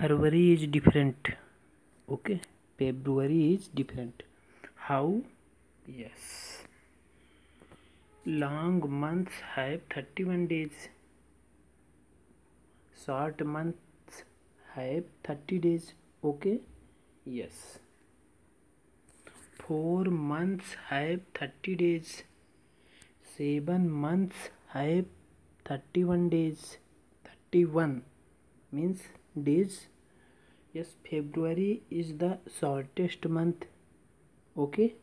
February is different. Okay, February is different. How? Yes. Long months have 31 days. Short months have 30 days. Okay? Yes. 4 months have 30 days. 7 months have 31 days. 31 means days. Yes, February is the shortest month. Okay?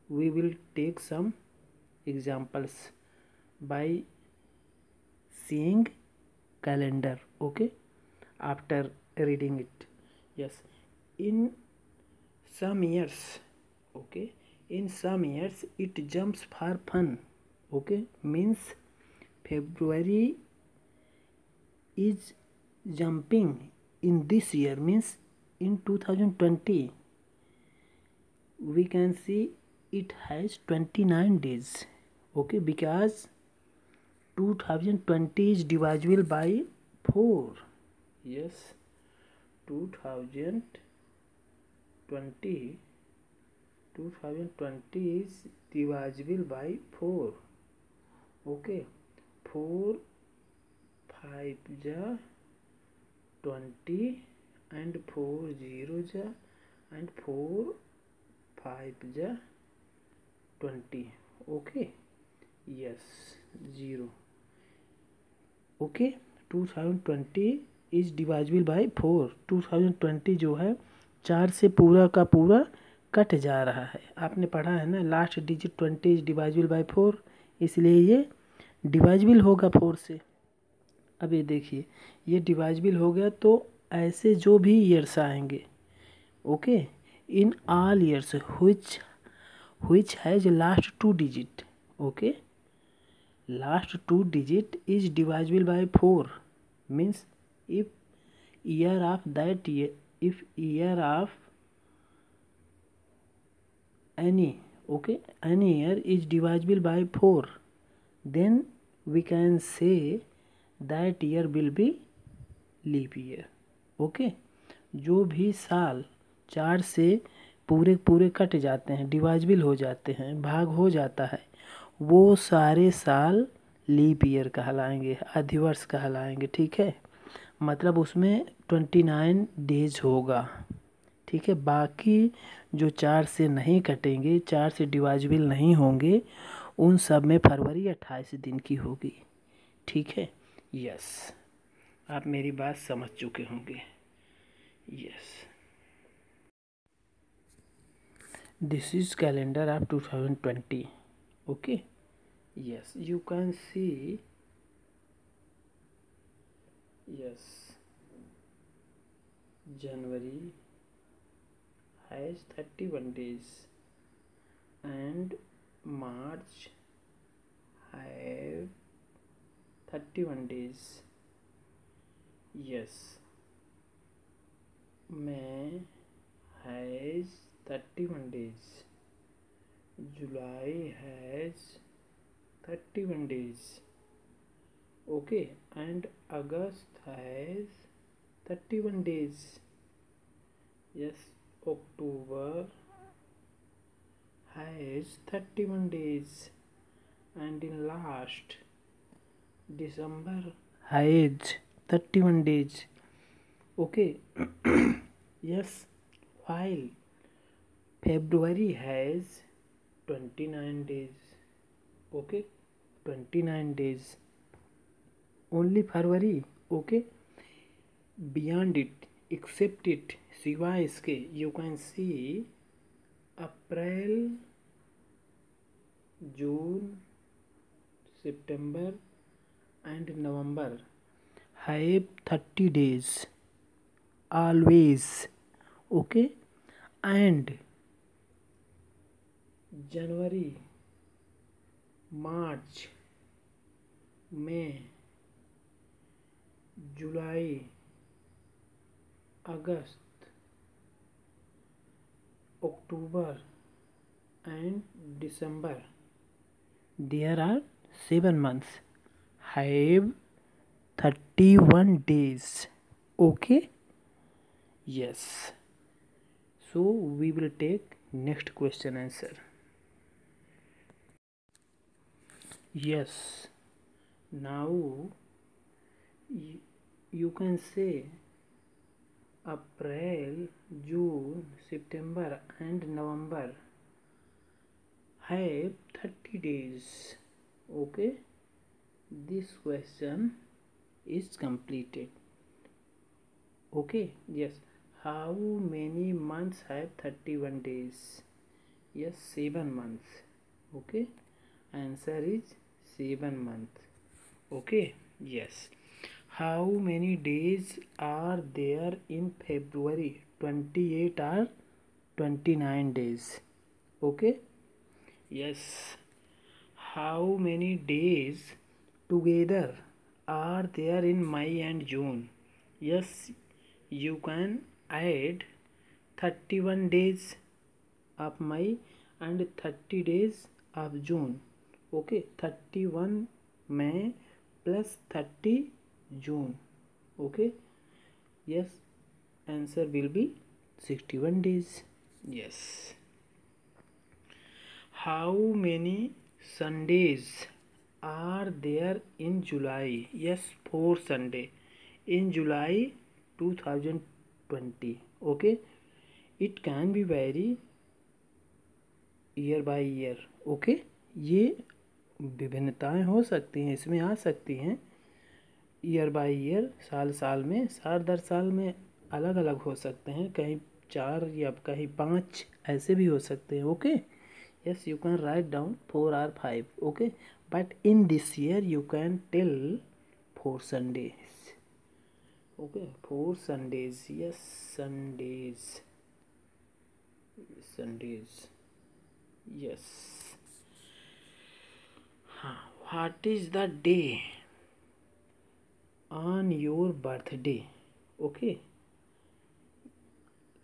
We will take some examples by seeing calendar. Okay, after reading it. Yes, in some years, okay, in some years it jumps for fun. Okay, means February is jumping in this year, means in 2020 we can see it has 29 days. Okay, because 2020 is divisible by 4. Yes, 2020 is divisible by 4. Okay, 4 5 ja 20 and 4 0 ja and 4 5 ja 20. Okay, yes, 0. Okay 2020 is divisible by 4. 2020 जो है 4 से पूरा का पूरा cut जा रहा है. आपने पढ़ा है ना, last digit 20 is divisible by 4, इसलिए ये डिवाइजिबल होगा 4 से. अब ये देखिए, ये डिवाइजिबल हो गया तो ऐसे जो भी ईयर्स आएंगे, okay, in all years which has last 2 digit, okay, last 2 digit is divisible by 4, means if year of that year, if year of any, okay, any year is divisible by 4, then we can say that year will be leap year. okay, जो भी साल 4 से पूरे पूरे cut जाते हैं, डिवाइजिबल हो जाते हैं, भाग हो जाता है, वो सारे साल लीप ईयर कहलाएंगे, अधिवर्ष कहलाएंगे. ठीक है, मतलब उसमें 29 डेज होगा. ठीक है, बाकी जो 4 से नहीं कटेंगे, 4 से डिवाइजिबल नहीं होंगे, उन सब में फरवरी 28 दिन की होगी. ठीक है, यस, आप मेरी बात समझ चुके होंगे. Yes, this is calendar of 2020. Okay, yes, you can see, yes, January has 31 days and March have 31 days. Yes, May has 31 days. July has 31 days. Okay, and August has 31 days. Yes, October has 31 days, and in last December has 31 days. Okay, yes, while February has 29 days. Okay, 29 days. Only February. Okay, beyond it, except it, सिवाय इसके, you can see April, June, September and November have 30 days always. Okay, and January, March, May, July, August, October and December, there are 7 months have 31 days. Okay, Yes. So we will take next question answer. Yes. Now you can say April, June, September and November have 30 days. Okay, this question is completed. Okay, yes. How many months have 31 days? Yes, 7 months. Okay, answer is 7 months. Okay, yes. How many days are there in February? 28 or 29 days? Okay, yes. How many days together are there in May and June? Yes, you can add 31 days of May and 30 days of June. Okay, 31 May plus 30 June. Okay, yes, answer will be 61 days. Yes. How many Sundays are there in July? Yes, 4 Sunday in July 2020. Okay, it can be vary year by year. Okay, ये विभिन्नताएं हो सकती हैं, इसमें आ सकती हैं. Year by year, साल साल में, साल दर साल में अलग अलग हो सकते हैं. कहीं 4 या कहीं 5 ऐसे भी हो सकते हैं. Okay, yes, you can write down 4 or 5. Okay, but in this year you can tell 4 Sundays. Okay, 4 Sundays. Yes, Sundays. Yes. What is the day on your birthday? Okay,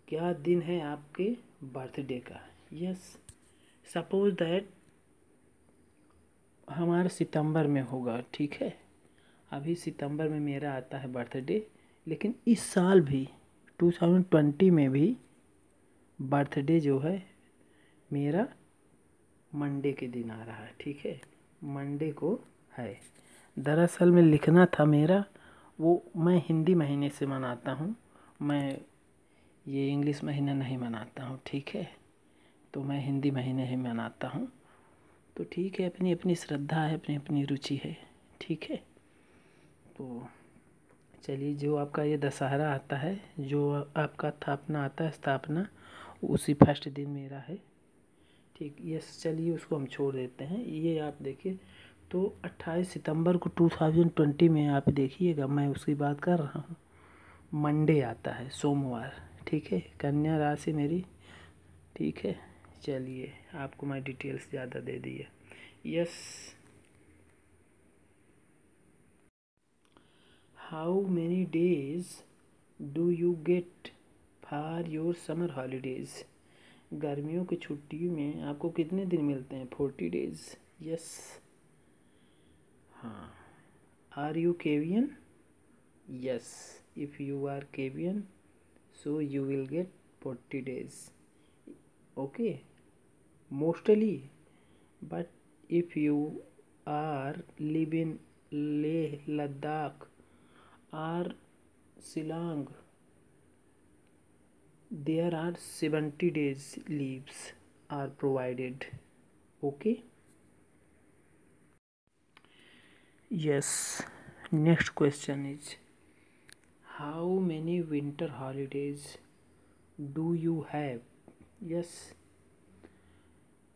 क्या दिन है आपके बर्थडे का? Yes, सपोज दैट हमारा सितंबर में होगा. ठीक है, अभी सितंबर में मेरा आता है बर्थडे, लेकिन इस साल भी 2020 में भी बर्थडे जो है मेरा मंडे के दिन आ रहा है. ठीक है, मंडे को है. दरअसल में लिखना था मेरा वो, मैं हिंदी महीने से मनाता हूँ, मैं ये इंग्लिश महीना नहीं मनाता हूँ. ठीक है, तो मैं हिंदी महीने ही मनाता हूँ. तो ठीक है, अपनी अपनी श्रद्धा है, अपनी अपनी रुचि है. ठीक है, तो चलिए, जो आपका ये दशहरा आता है, जो आपका स्थापना आता है, स्थापना उसी फर्स्ट दिन मेरा है. ठीक, यस, चलिए उसको हम छोड़ देते हैं. ये आप देखिए, तो 28 सितंबर को 2020 में आप देखिएगा, मैं उसकी बात कर रहा हूँ. मंडे आता है, सोमवार. ठीक है, कन्या राशि मेरी. ठीक है, चलिए आपको मैं डिटेल्स ज़्यादा दे दी है. Yes. How many days do you get for your summer holidays? गर्मियों की छुट्टियों में आपको कितने दिन मिलते हैं? 40 डेज. यस. हाँ. Are you Kevian? Yes. If you are Kevian, so you will get 40 days. Okay, mostly. But if you are living Leh, Ladakh or Shillong, there are 70 days leaves are provided. Okay, yes. Next question is, how many winter holidays do you have? Yes,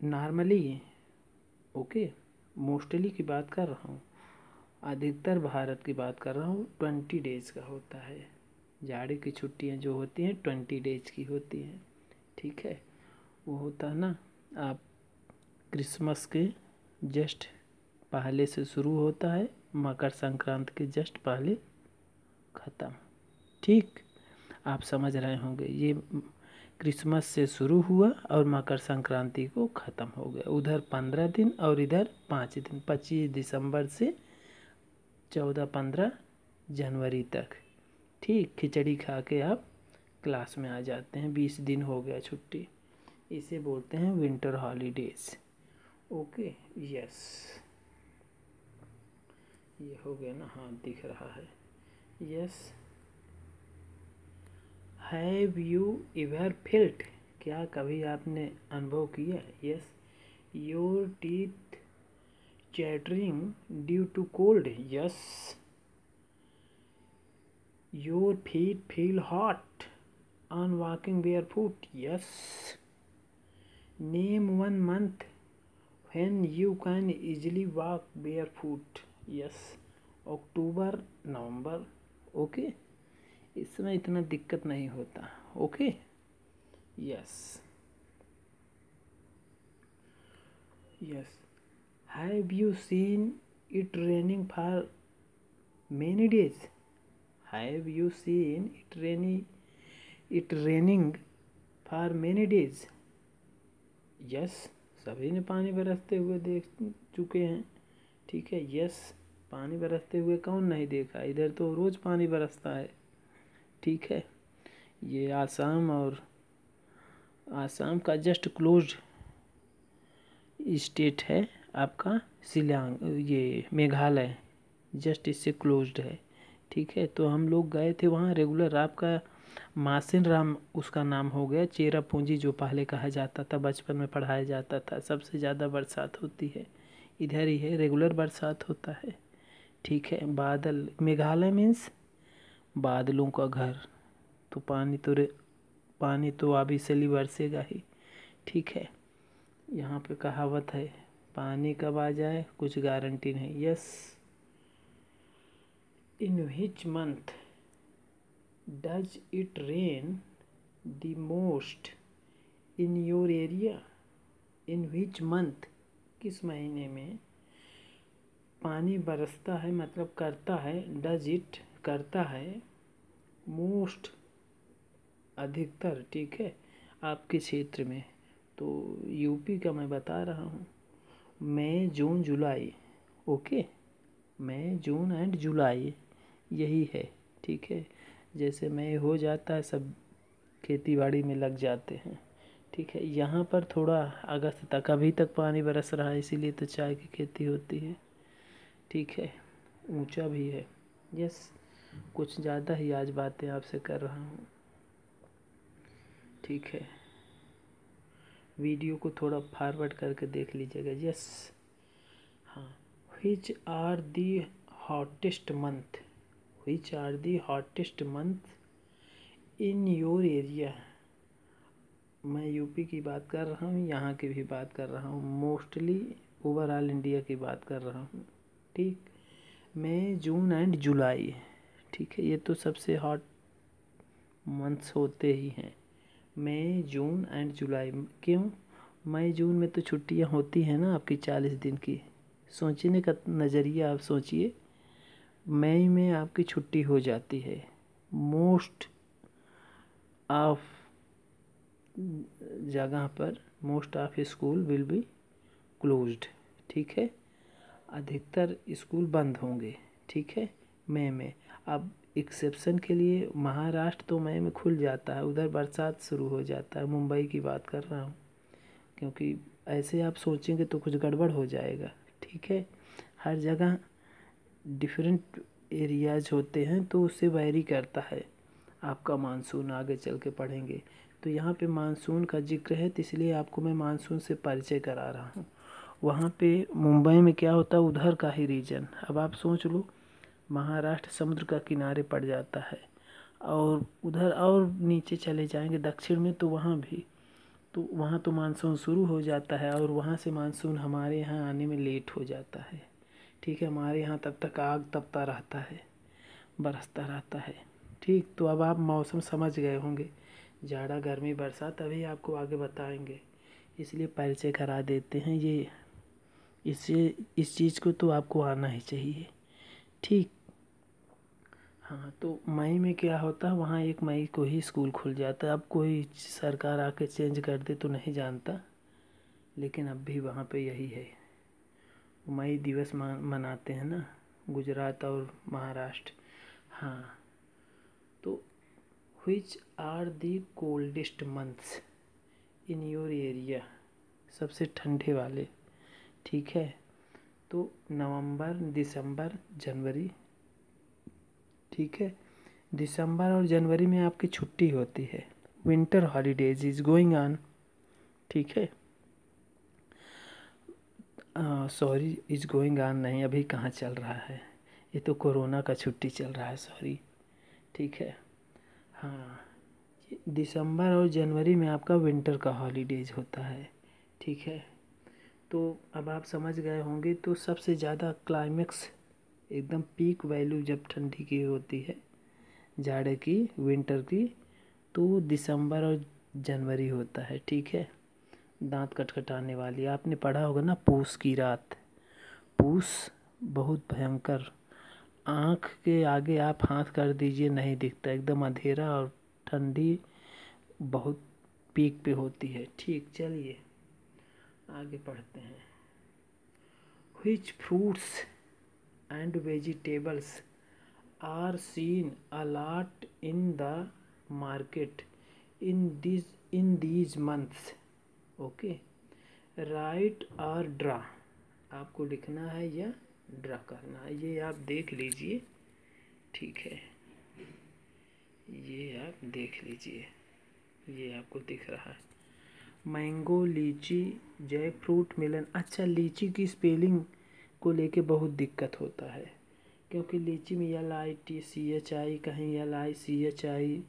normally. Okay, mostly की बात कर रहा हूँ, अधिकतर भारत की बात कर रहा हूँ. 20 डेज का होता है. जाड़े की छुट्टियाँ जो होती हैं 20 डेज की होती हैं. ठीक है, वो होता है ना, आप क्रिसमस के जस्ट पहले से शुरू होता है, मकर संक्रांति के जस्ट पहले ख़त्म. ठीक, आप समझ रहे होंगे, ये क्रिसमस से शुरू हुआ और मकर संक्रांति को ख़त्म हो गया. उधर 15 दिन और इधर 5 दिन, 25 दिसंबर से 14-15 जनवरी तक. ठीक, खिचड़ी खा के आप क्लास में आ जाते हैं, 20 दिन हो गया छुट्टी, इसे बोलते हैं विंटर हॉलीडेज। ओके, यस, ये हो गया ना, हाँ दिख रहा है, yes. Have you ever felt, क्या कभी आपने अनुभव किया, yes, your teeth chattering due to cold, yes, your feet feel hot on walking barefoot, yes, name one month when you can easily walk barefoot, yes, October November. Okay, इसमें इतना दिक्कत नहीं होता। Okay, yes, yes. Have you seen it raining for many days, have you seen it raining for many days, yes, सभी ने पानी बरसते हुए देख चुके हैं, ठीक है, यस। पानी बरसते हुए कौन नहीं देखा, इधर तो रोज़ पानी बरसता है, ठीक है। ये आसाम, और आसाम का जस्ट क्लोज्ड स्टेट है आपका शिलांग, ये मेघालय जस्ट इससे क्लोज्ड है, ठीक है। तो हम लोग गए थे वहाँ रेगुलर, आपका मासिन राम उसका नाम हो गया, चेरापूंजी जो पहले कहा जाता था, बचपन में पढ़ाया जाता था। सबसे ज़्यादा बरसात होती है इधर ही है, रेगुलर बरसात होता है, ठीक है। बादल, मेघालय मीन्स बादलों का घर, तो पानी तो ऑब्वियसली बरसेगा ही, ठीक है। यहाँ पे कहावत है, पानी कब आ जाए कुछ गारंटी नहीं, yes. In which month does it rain the most in your area, in which month, किस महीने में पानी बरसता है, मतलब करता है, डज इट करता है, मोस्ट अधिकतर, ठीक है, आपके क्षेत्र में। तो यूपी का मैं बता रहा हूँ, मई जून जुलाई, ओके, मई जून एंड जुलाई यही है, ठीक है। जैसे मई हो जाता है सब खेती बाड़ी में लग जाते हैं, ठीक है। यहाँ पर थोड़ा अगस्त तक, अभी तक पानी बरस रहा है, इसीलिए तो चाय की खेती होती है, ठीक है। ऊंचा भी है, यस। कुछ ज़्यादा ही आज बातें आपसे कर रहा हूँ, ठीक है। वीडियो को थोड़ा फॉरवर्ड करके देख लीजिएगा, यस। हाँ, which are the hottest month, which are the hottest month in your area, मैं यूपी की बात कर रहा हूँ, यहाँ की भी बात कर रहा हूँ, मोस्टली ओवरऑल इंडिया की बात कर रहा हूँ, ठीक। मई जून एंड जुलाई, ठीक है, ये तो सबसे हॉट मंथ्स होते ही हैं, मई जून एंड जुलाई। क्यों, मई जून में तो छुट्टियां होती हैं ना आपकी 40 दिन की, सोचने का नज़रिया आप सोचिए, मई में आपकी छुट्टी हो जाती है, मोस्ट ऑफ जगह पर most of school will be closed, ठीक है, अधिकतर स्कूल बंद होंगे, ठीक है, मई में। अब एक्सेप्शन के लिए महाराष्ट्र तो मई में खुल जाता है, उधर बरसात शुरू हो जाता है, मुंबई की बात कर रहा हूँ, क्योंकि ऐसे आप सोचेंगे तो कुछ गड़बड़ हो जाएगा, ठीक है। हर जगह डिफरेंट एरियाज होते हैं, तो उससे वैरी करता है आपका मानसून, आगे चल के पढ़ेंगे। तो यहाँ पे मानसून का जिक्र है, तो इसलिए आपको मैं मानसून से परिचय करा रहा हूँ। वहाँ पे मुंबई में क्या होता है, उधर का ही रीजन, अब आप सोच लो, महाराष्ट्र समुद्र का किनारे पड़ जाता है, और उधर और नीचे चले जाएंगे दक्षिण में, तो वहाँ भी, तो वहाँ तो मानसून शुरू हो जाता है, और वहाँ से मानसून हमारे यहाँ आने में लेट हो जाता है, ठीक है। हमारे यहाँ तब तक आग तपता रहता है, बरसता रहता है, ठीक। तो अब आप मौसम समझ गए होंगे, जाड़ा गर्मी बरसात अभी आपको आगे बताएंगे, इसलिए परिचय करा देते हैं। ये इससे इस चीज़ को तो आपको आना ही चाहिए, ठीक। हाँ, तो मई में क्या होता है, वहाँ 1 मई को ही स्कूल खुल जाता है। अब कोई सरकार आके चेंज कर दे तो नहीं जानता, लेकिन अब भी वहाँ पे यही है, मई दिवस मनाते हैं ना, गुजरात और महाराष्ट्र। हाँ, तो which are the coldest months in your area, सबसे ठंडे वाले, ठीक है। तो नवंबर, दिसंबर, जनवरी, ठीक है। दिसंबर और जनवरी में आपकी छुट्टी होती है, winter holidays is going on, ठीक है। सॉरी, इज गोइंग ऑन नहीं, अभी कहाँ चल रहा है, ये तो कोरोना का छुट्टी चल रहा है, सॉरी, ठीक है। हाँ, दिसंबर और जनवरी में आपका विंटर का हॉलीडेज होता है, ठीक है। तो अब आप समझ गए होंगे। तो सबसे ज़्यादा क्लाइमेक्स एकदम पीक वैल्यू जब ठंडी की होती है, जाड़े की, विंटर की, तो दिसंबर और जनवरी होता है, ठीक है। दांत खटखटाने वाली, आपने पढ़ा होगा ना पूस की रात। पूस बहुत भयंकर, आँख के आगे आप हाथ कर दीजिए नहीं दिखता, एकदम अंधेरा और ठंडी बहुत पीक पे होती है, ठीक। चलिए आगे पढ़ते हैं। Which fruits and vegetables are seen a lot in the market in these months? Okay, write or draw, आपको लिखना है या ड्रा करना है, ये आप देख लीजिए, ठीक है। ये आप देख लीजिए, ये आपको दिख रहा है, मैंगो, लीची, जैक फ्रूट, मेलन। अच्छा, लीची की स्पेलिंग को लेके बहुत दिक्कत होता है, क्योंकि लीची में LITCHI, कहीं LICHI,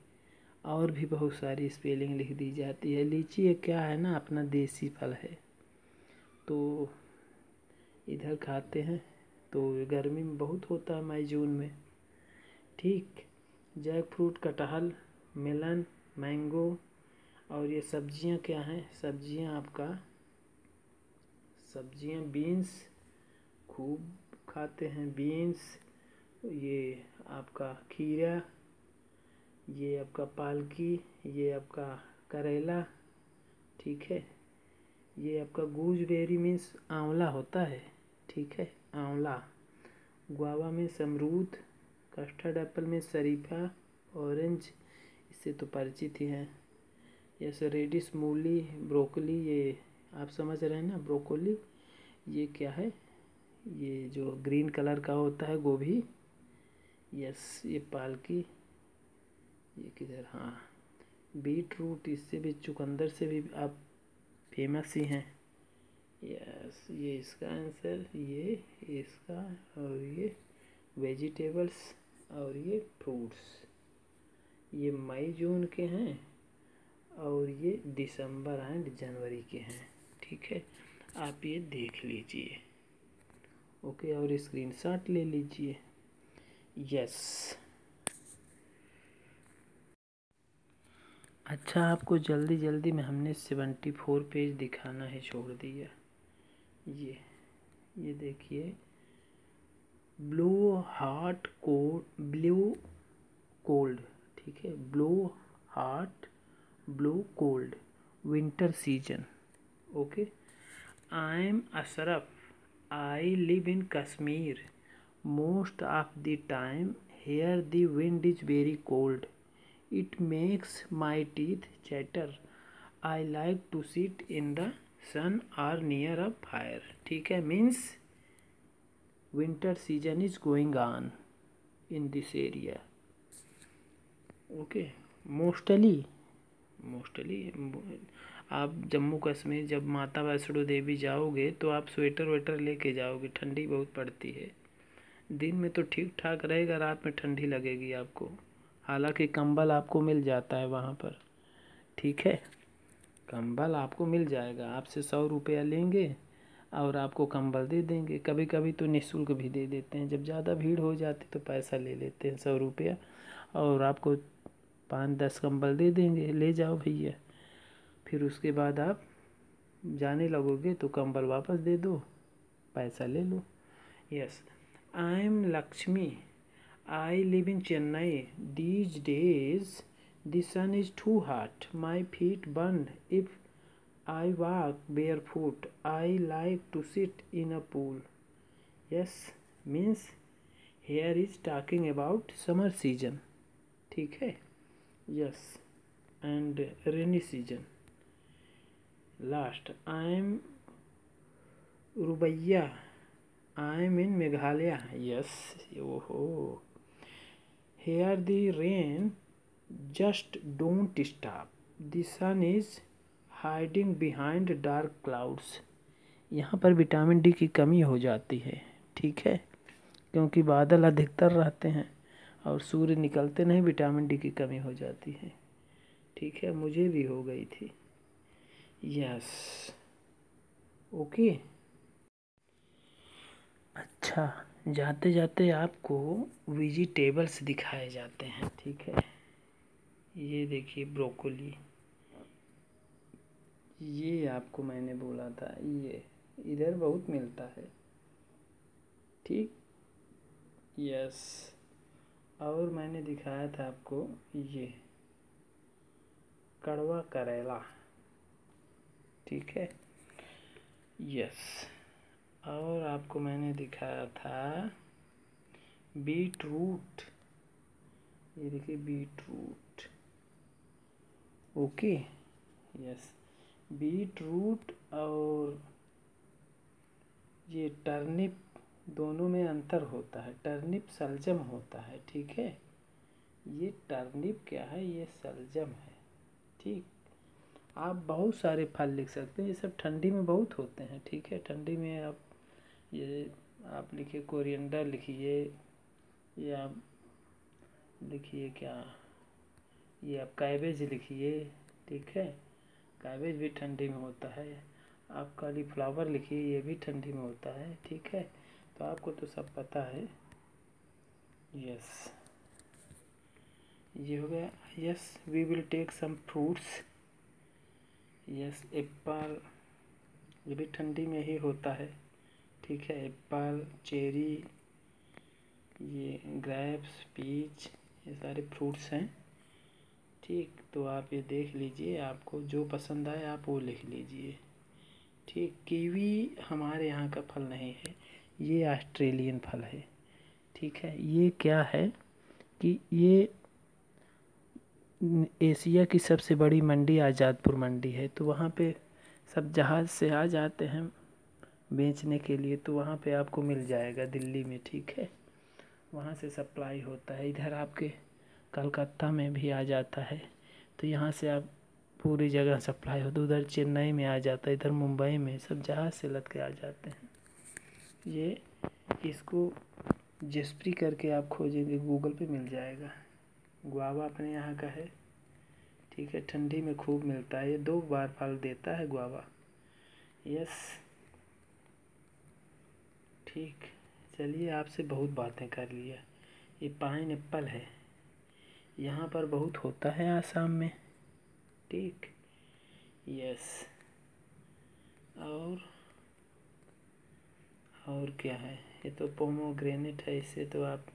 और भी बहुत सारी स्पेलिंग लिख दी जाती है। लीची एक क्या है ना, अपना देसी फल है, तो इधर खाते हैं, तो गर्मी में बहुत होता है, मई जून में, ठीक। जैक फ्रूट, कटहल, मेलन, मैंगो, और ये सब्जियां क्या हैं, सब्जियां आपका, सब्जियां बीन्स, खूब खाते हैं बीन्स, ये आपका खीरा, ये आपका पालकी, ये आपका करेला, ठीक है। ये आपका गूजबेरी मीन्स आंवला होता है, ठीक है, आंवला। गुआवा में अमरूद, कस्टर्ड एप्पल में शरीफा, ऑरेंज, इससे तो परिचित ही हैं। जैसे रेडिश, मूली, ब्रोकली, ये आप समझ रहे हैं ना, ब्रोकली, ये क्या है, ये जो ग्रीन कलर का होता है, गोभी, यस, ये पालकी, ये किधर, हाँ, बीट रूट, इससे भी, चुकंदर से भी आप फेमस ही हैं, यस, ये इसका आंसर, ये इसका, और ये वेजिटेबल्स, और ये फ्रूट्स, ये मई जून के हैं, और ये दिसंबर एंड जनवरी के हैं, ठीक है। आप ये देख लीजिए, ओके, और स्क्रीनशॉट ले लीजिए, यस। अच्छा, आपको जल्दी जल्दी में हमने 74 पेज दिखाना है, छोड़ दिया। ये देखिए, blue heart cold, blue cold, ठीक है, blue heart, blue cold, winter season, okay. I am Ashraf, I live in Kashmir, most of the time here the wind is very cold, it makes my teeth chatter, I like to sit in the sun or near a fire, ठीक है। Means winter season is going on in this area, okay. Mostly आप जम्मू कश्मीर जब माता वैष्णो देवी जाओगे तो आप sweater waiter लेके जाओगे, ठंडी बहुत पड़ती है। दिन में तो ठीक ठाक रहेगा, रात में ठंडी लगेगी आपको, हालांकि कंबल आपको मिल जाता है वहाँ पर, ठीक है। कंबल आपको मिल जाएगा, आपसे 100 रुपया लेंगे और आपको कंबल दे देंगे, कभी कभी तो निःशुल्क भी दे देते हैं, जब ज़्यादा भीड़ हो जाती तो पैसा ले लेते हैं 100 रुपया, और आपको 5-10 कंबल दे देंगे, ले जाओ भैया। फिर उसके बाद आप जाने लगोगे तो कंबल वापस दे दो, पैसा ले लो, yes. I am Lakshmi, I live in Chennai, these days the sun is too hot, my feet burn if I walk barefoot, I like to sit in a pool, yes, means here is talking about summer season, ठीक है। Yes, and rainy season. Last, I am Rubaiya. I am in Meghalaya. Yes, oh, here the rain just don't stop. The sun is hiding behind dark clouds. यहाँ पर vitamin D की कमी हो जाती है, ठीक है, क्योंकि बादल अधिकतर रहते हैं और सूर्य निकलते नहीं, विटामिन डी की कमी हो जाती है, ठीक है, मुझे भी हो गई थी। Yes, okay. अच्छा, जाते जाते आपको वेजिटेबल्स दिखाए जाते हैं, ठीक है। ये देखिए ब्रोकोली, ये आपको मैंने बोला था, ये इधर बहुत मिलता है, ठीक। यस, और मैंने दिखाया था आपको ये कड़वा करेला, ठीक है। यस, और आपको मैंने दिखाया था बीट रूट, ये देखिए beetroot, okay. Yes, beetroot और ये टर्निप, दोनों में अंतर होता है। टर्निप सलजम होता है, ठीक है। ये टर्निप क्या है, ये सलजम है, ठीक। आप बहुत सारे फल लिख सकते हैं, ये सब ठंडी में बहुत होते हैं, ठीक है। ठंडी में आप ये आप लिखिए कोरिएंडर लिखिए, ये आप लिखिए क्या, ये आप कैबेज लिखिए, ठीक है। कैबेज भी ठंडी में होता है। आप कॉलीफ्लावर लिखिए, ये भी ठंडी में होता है, ठीक है। तो आपको तो सब पता है। यस, ये हो गया। Yes, we will take some fruits. Yes, apple, ये भी ठंडी में ही होता है, ठीक है। एप्पल, चेरी, ये ग्रेप्स, पीच, ये सारे फ्रूट्स हैं, ठीक। तो आप ये देख लीजिए, आपको जो पसंद आए आप वो लिख लीजिए, ठीक। कीवी हमारे यहाँ का फल नहीं है, ये ऑस्ट्रेलियन फल है, ठीक है। ये क्या है कि ये एशिया की सबसे बड़ी मंडी आज़ादपुर मंडी है, तो वहाँ पे सब जहाज़ से आ जाते हैं बेचने के लिए, तो वहाँ पे आपको मिल जाएगा दिल्ली में, ठीक है। वहाँ से सप्लाई होता है, इधर आपके कलकत्ता में भी आ जाता है, तो यहाँ से आप पूरी जगह सप्लाई होता है। उधर चेन्नई में आ जाता है, इधर मुंबई में, सब जहाज़ से लद के आ जाते हैं। ये इसको जेस्प्री करके आप खोजेंगे गूगल पे मिल जाएगा। गुआवा अपने यहाँ का है, ठीक है। ठंडी में खूब मिलता है, ये 2 बार फल देता है गुआवा। यस, ठीक। चलिए, आपसे बहुत बातें कर लिया। ये पाइन एप्पल है, यहाँ पर बहुत होता है आसाम में, ठीक। यस, और क्या है, ये तो पोमोग्रेनेट है, इससे तो आप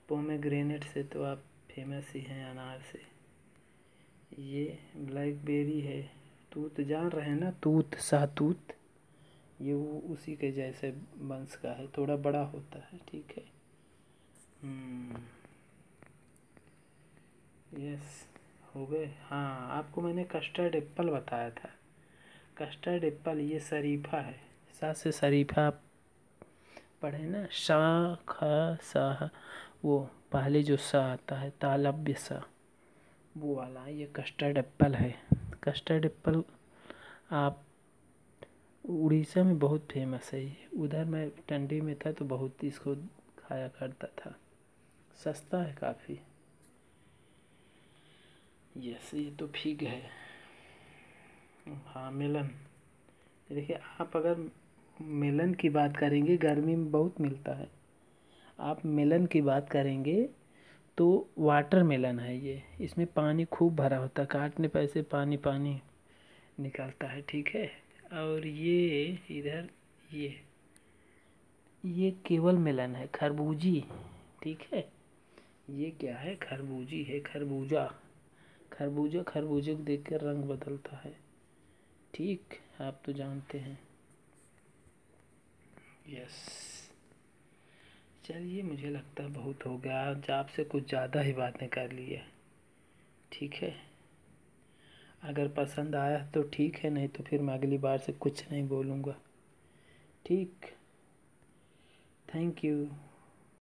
पोमेग्रेनेट से तो आप फेमस ही हैं, अनार से। ये ब्लैकबेरी है, तूत जान रहे हैं ना, तूत, शाहतूत, ये वो उसी के जैसे वंश का है, थोड़ा बड़ा होता है, ठीक है। यस, हो गए। हाँ, आपको मैंने कस्टर्ड एप्पल बताया था। कस्टर्ड एप्पल ये शरीफा है, सा से शरीफा आप पढ़े ना, शा ख सा, वो पहले जो सा आता है तालव्य सा, वो वाला, ये कस्टर्ड एप्पल है। कस्टर्ड एप्पल आप उड़ीसा में बहुत फेमस है ये, उधर मैं ठंडी में था तो बहुत इसको खाया करता था, सस्ता है काफ़ी। यस, ये तो फिग है। हाँ, मेलन, देखिए आप अगर मेलन की बात करेंगे, गर्मी में बहुत मिलता है। आप मेलन की बात करेंगे तो वाटर मेलन है ये, इसमें पानी खूब भरा होता है, काटने पर ऐसे पानी पानी निकलता है, ठीक है। और ये इधर ये केवल मेलन है, खरबूजी, ठीक है। ये क्या है, खरबूजी है, खरबूजा। खरबूजा खरबूजे को देख कर रंग बदलता है, ठीक, आप तो जानते हैं। यस, चलिए, मुझे लगता है बहुत हो गया, आज आपसे कुछ ज़्यादा ही बातें कर ली है, ठीक है, अगर पसंद आया तो ठीक है, नहीं तो फिर मैं अगली बार से कुछ नहीं बोलूँगा। ठीक, थैंक यू।